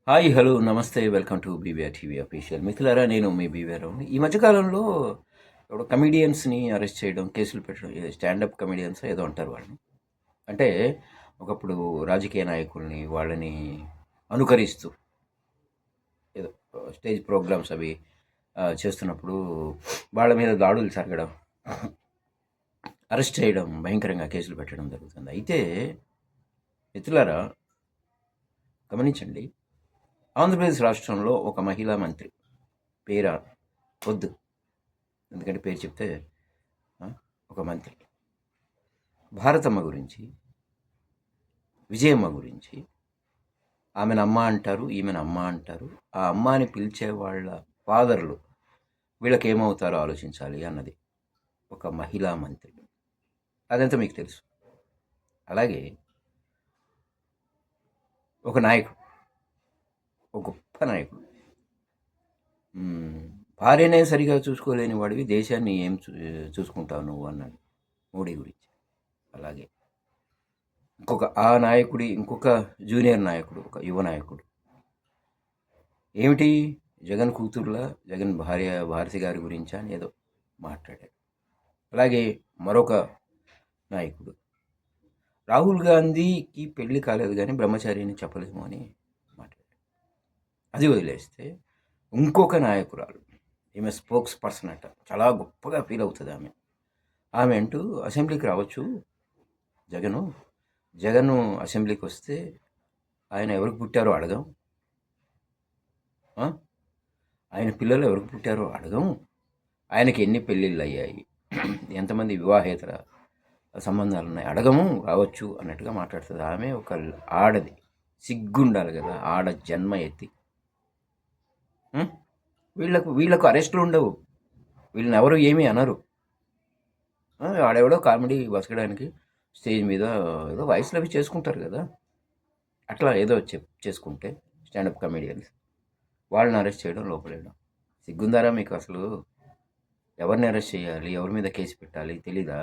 Hi hello నమస్తే welcome to BVR TV official. మిత్రులారా, నేను మీ బీవీఆర్ రావుని. ఈ మధ్యకాలంలో ఇప్పుడు కమిడియన్స్ని అరెస్ట్ చేయడం, కేసులు పెట్టడం, స్టాండప్ కమిడియన్స్ ఏదో అంటారు వాళ్ళని. అంటే ఒకప్పుడు రాజకీయ నాయకుల్ని వాళ్ళని అనుకరిస్తూ ఏదో స్టేజ్ ప్రోగ్రామ్స్ అవి చేస్తున్నప్పుడు వాళ్ళ మీద దాడులు జరగడం, అరెస్ట్ చేయడం, భయంకరంగా కేసులు పెట్టడం జరుగుతుంది. అయితే మిత్రులారా, గమనించండి, ఆంధ్రప్రదేశ్ రాష్ట్రంలో ఒక మహిళా మంత్రి పేరు వద్దు, ఎందుకంటే పేరు చెప్తే ఒక మంత్రి భారతమ్మ గురించి, విజయమ్మ గురించి, ఆమెను అమ్మ అంటారు, ఈమెను అమ్మ అంటారు. ఆ అమ్మాని పిలిచే వాళ్ళ ఫాదర్లు వీళ్ళకి ఏమవుతారో ఆలోచించాలి అన్నది ఒక మహిళా మంత్రి. అదంతా మీకు తెలుసు. అలాగే ఒక నాయకుడు, ఒక గొప్ప నాయకుడు, భార్యనే సరిగా చూసుకోలేని వాడివి దేశాన్ని ఏం చూసుకుంటావు నువ్వు అన్నాడు మోడీ గురించి. అలాగే ఆ నాయకుడి ఇంకొక జూనియర్ నాయకుడు, ఒక యువ నాయకుడు ఏమిటి జగన్ కూతుర్ల, జగన్ భార్య భారతి గారి గురించి అని ఏదో మాట్లాడాడు. అలాగే మరొక నాయకుడు రాహుల్ గాంధీకి పెళ్లి కాలేదు కానీ బ్రహ్మచారిని చెప్పలేము అని మాట్లాడాడు. అది వదిలేస్తే ఇంకొక నాయకురాలు, ఈమె స్పోక్స్ పర్సన్ అట, చాలా గొప్పగా ఫీల్ అవుతుంది ఆమె అంటూ అసెంబ్లీకి రావచ్చు జగన్ అసెంబ్లీకి వస్తే ఆయన ఎవరికి పుట్టారో అడగం, ఆయన పిల్లలు ఎవరికి పుట్టారో అడగం, ఆయనకి ఎన్ని పెళ్ళిళ్ళు అయ్యాయి, ఎంతమంది వివాహేతర సంబంధాలు ఉన్నాయి అడగము, రావచ్చు అన్నట్టుగా మాట్లాడుతుంది. ఆమె ఒక ఆడది, సిగ్గుండాలి కదా ఆడ జన్మ ఎత్తి. వీళ్ళకు అరెస్టులు ఉండవు, వీళ్ళని ఎవరు ఏమీ అనరు. ఆడెవడో కామెడీ బతకడానికి స్టేజ్ మీద ఏదో వాయిస్లు అవి చేసుకుంటారు కదా, అట్లా ఏదో చేసుకుంటే స్టాండప్ కమెడియన్స్ వాళ్ళని అరెస్ట్ చేయడం, లోపలేయడం. సిగ్గుందారా మీకు? అసలు ఎవరిని అరెస్ట్ చేయాలి, ఎవరి మీద కేసు పెట్టాలి తెలీదా?